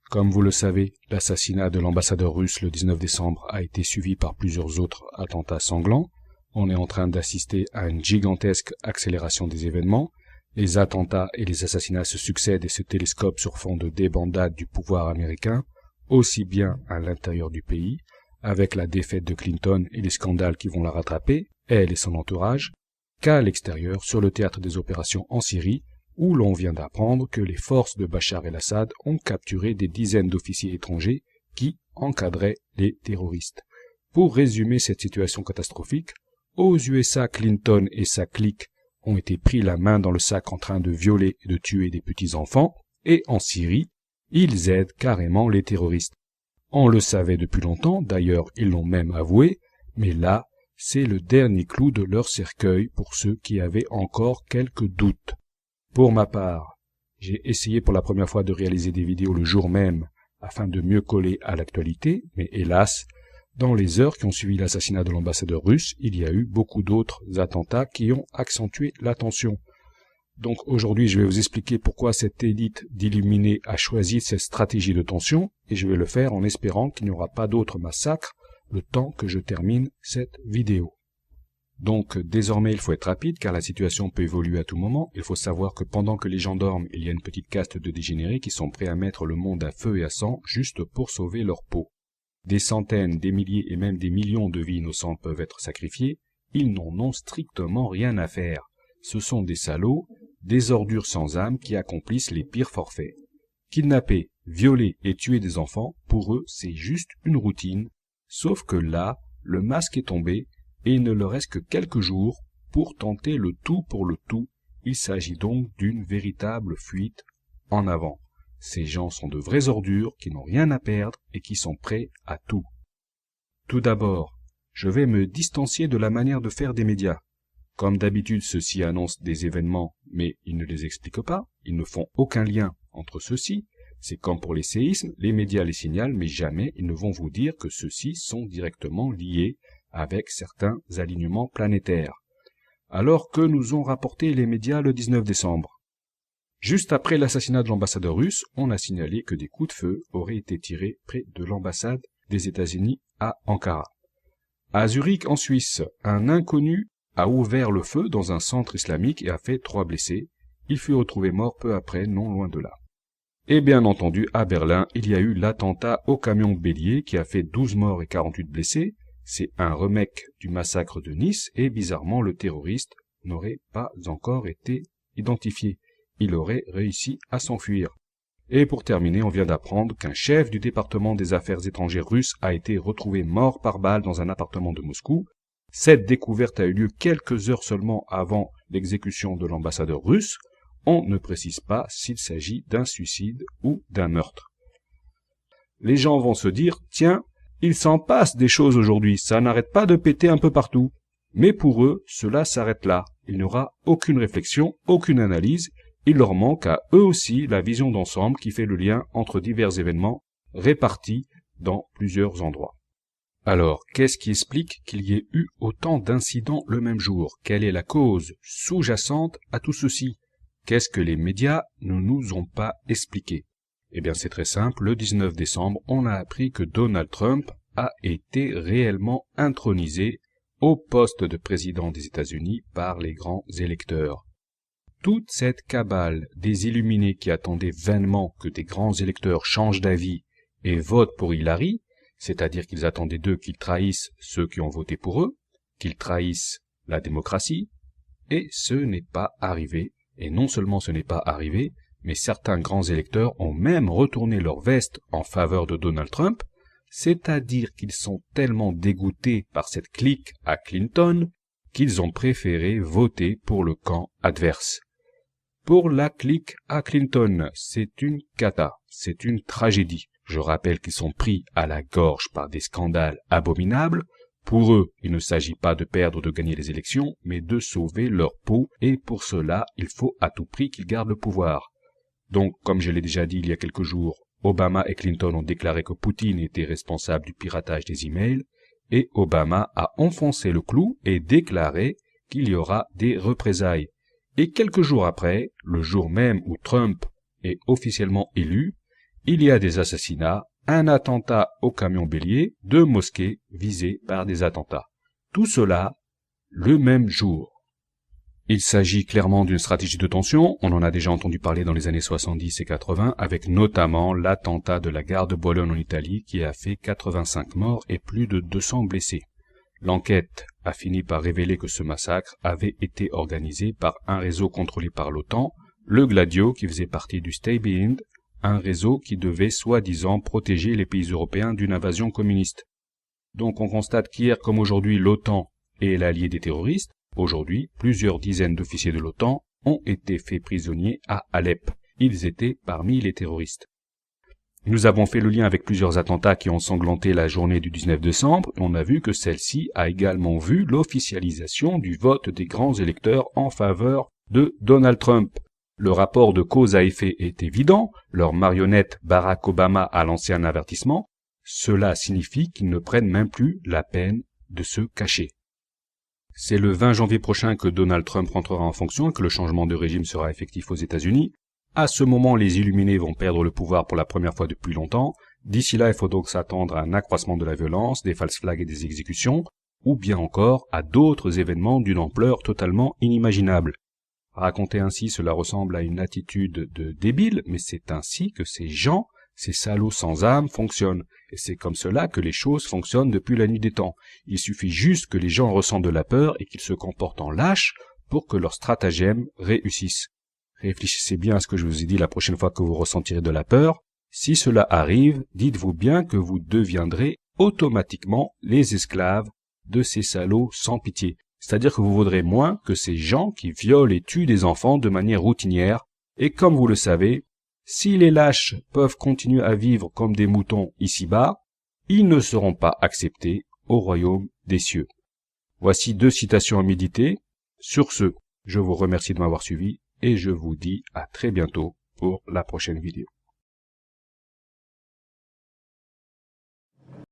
Comme vous le savez, l'assassinat de l'ambassadeur russe le 19 décembre a été suivi par plusieurs autres attentats sanglants. On est en train d'assister à une gigantesque accélération des événements. Les attentats et les assassinats se succèdent et se télescopent sur fond de débandade du pouvoir américain, aussi bien à l'intérieur du pays, avec la défaite de Clinton et les scandales qui vont la rattraper, elle et son entourage, qu'à l'extérieur, sur le théâtre des opérations en Syrie, où l'on vient d'apprendre que les forces de Bachar el-Assad ont capturé des dizaines d'officiers étrangers qui encadraient les terroristes. Pour résumer cette situation catastrophique, aux USA, Clinton et sa clique ont été pris la main dans le sac en train de violer et de tuer des petits-enfants, et en Syrie, ils aident carrément les terroristes. On le savait depuis longtemps, d'ailleurs ils l'ont même avoué, mais là, c'est le dernier clou de leur cercueil pour ceux qui avaient encore quelques doutes. Pour ma part, j'ai essayé pour la première fois de réaliser des vidéos le jour même afin de mieux coller à l'actualité, mais hélas, dans les heures qui ont suivi l'assassinat de l'ambassadeur russe, il y a eu beaucoup d'autres attentats qui ont accentué la tension. Donc aujourd'hui, je vais vous expliquer pourquoi cette élite d'illuminés a choisi cette stratégie de tension, et je vais le faire en espérant qu'il n'y aura pas d'autres massacres le temps que je termine cette vidéo. Donc désormais il faut être rapide car la situation peut évoluer à tout moment. Il faut savoir que pendant que les gens dorment, il y a une petite caste de dégénérés qui sont prêts à mettre le monde à feu et à sang juste pour sauver leur peau. Des centaines, des milliers et même des millions de vies innocentes peuvent être sacrifiées. Ils n'en ont strictement rien à faire. Ce sont des salauds, des ordures sans âme qui accomplissent les pires forfaits. Kidnapper, violer et tuer des enfants, pour eux c'est juste une routine. Sauf que là, le masque est tombé, et il ne leur reste que quelques jours pour tenter le tout pour le tout. Il s'agit donc d'une véritable fuite en avant. Ces gens sont de vraies ordures qui n'ont rien à perdre et qui sont prêts à tout. Tout d'abord, je vais me distancier de la manière de faire des médias. Comme d'habitude, ceux-ci annoncent des événements, mais ils ne les expliquent pas, ils ne font aucun lien entre ceux-ci. C'est comme pour les séismes, les médias les signalent, mais jamais ils ne vont vous dire que ceux-ci sont directement liés avec certains alignements planétaires. Alors que nous ont rapporté les médias le 19 décembre. Juste après l'assassinat de l'ambassadeur russe, on a signalé que des coups de feu auraient été tirés près de l'ambassade des États-Unis à Ankara. À Zurich, en Suisse, un inconnu a ouvert le feu dans un centre islamique et a fait 3 blessés. Il fut retrouvé mort peu après, non loin de là. Et bien entendu, à Berlin, il y a eu l'attentat au camion bélier qui a fait 12 morts et 48 blessés. C'est un remake du massacre de Nice et bizarrement le terroriste n'aurait pas encore été identifié. Il aurait réussi à s'enfuir. Et pour terminer, on vient d'apprendre qu'un chef du département des affaires étrangères russe a été retrouvé mort par balle dans un appartement de Moscou. Cette découverte a eu lieu quelques heures seulement avant l'exécution de l'ambassadeur russe. On ne précise pas s'il s'agit d'un suicide ou d'un meurtre. Les gens vont se dire, tiens, il s'en passe des choses aujourd'hui, ça n'arrête pas de péter un peu partout. Mais pour eux, cela s'arrête là. Il n'y aura aucune réflexion, aucune analyse. Il leur manque à eux aussi la vision d'ensemble qui fait le lien entre divers événements répartis dans plusieurs endroits. Alors, qu'est-ce qui explique qu'il y ait eu autant d'incidents le même jour? Quelle est la cause sous-jacente à tout ceci? Qu'est-ce que les médias ne nous ont pas expliqué? Eh bien, c'est très simple. Le 19 décembre, on a appris que Donald Trump a été réellement intronisé au poste de président des États-Unis par les grands électeurs. Toute cette cabale des illuminés qui attendaient vainement que des grands électeurs changent d'avis et votent pour Hillary, c'est-à-dire qu'ils attendaient d'eux qu'ils trahissent ceux qui ont voté pour eux, qu'ils trahissent la démocratie, et ce n'est pas arrivé. Et non seulement ce n'est pas arrivé, mais certains grands électeurs ont même retourné leur veste en faveur de Donald Trump, c'est-à-dire qu'ils sont tellement dégoûtés par cette clique à Clinton qu'ils ont préféré voter pour le camp adverse. Pour la clique à Clinton, c'est une cata, c'est une tragédie. Je rappelle qu'ils sont pris à la gorge par des scandales abominables. Pour eux, il ne s'agit pas de perdre ou de gagner les élections, mais de sauver leur peau, et pour cela, il faut à tout prix qu'ils gardent le pouvoir. Donc, comme je l'ai déjà dit il y a quelques jours, Obama et Clinton ont déclaré que Poutine était responsable du piratage des emails, et Obama a enfoncé le clou et déclaré qu'il y aura des représailles. Et quelques jours après, le jour même où Trump est officiellement élu, il y a des assassinats, un attentat au camion bélier, 2 mosquées visées par des attentats. Tout cela le même jour. Il s'agit clairement d'une stratégie de tension, on en a déjà entendu parler dans les années 70 et 80, avec notamment l'attentat de la gare de Bologne en Italie qui a fait 85 morts et plus de 200 blessés. L'enquête a fini par révéler que ce massacre avait été organisé par un réseau contrôlé par l'OTAN, le Gladio qui faisait partie du Stay Behind, un réseau qui devait soi-disant protéger les pays européens d'une invasion communiste. Donc on constate qu'hier comme aujourd'hui l'OTAN est l'allié des terroristes. Aujourd'hui, plusieurs dizaines d'officiers de l'OTAN ont été faits prisonniers à Alep. Ils étaient parmi les terroristes. Nous avons fait le lien avec plusieurs attentats qui ont sanglanté la journée du 19 décembre et on a vu que celle-ci a également vu l'officialisation du vote des grands électeurs en faveur de Donald Trump. Le rapport de cause à effet est évident, leur marionnette Barack Obama a lancé un avertissement. Cela signifie qu'ils ne prennent même plus la peine de se cacher. C'est le 20 janvier prochain que Donald Trump rentrera en fonction et que le changement de régime sera effectif aux États-Unis. À ce moment, les Illuminés vont perdre le pouvoir pour la première fois depuis longtemps. D'ici là, il faut donc s'attendre à un accroissement de la violence, des false flags et des exécutions, ou bien encore à d'autres événements d'une ampleur totalement inimaginable. Raconter ainsi, cela ressemble à une attitude de débile, mais c'est ainsi que ces gens, ces salauds sans âme, fonctionnent. Et c'est comme cela que les choses fonctionnent depuis la nuit des temps. Il suffit juste que les gens ressentent de la peur et qu'ils se comportent en lâches pour que leur stratagème réussisse. Réfléchissez bien à ce que je vous ai dit la prochaine fois que vous ressentirez de la peur. Si cela arrive, dites-vous bien que vous deviendrez automatiquement les esclaves de ces salauds sans pitié. C'est-à-dire que vous vaudrez moins que ces gens qui violent et tuent des enfants de manière routinière. Et comme vous le savez, si les lâches peuvent continuer à vivre comme des moutons ici-bas, ils ne seront pas acceptés au royaume des cieux. Voici 2 citations à méditer. Sur ce, je vous remercie de m'avoir suivi et je vous dis à très bientôt pour la prochaine vidéo.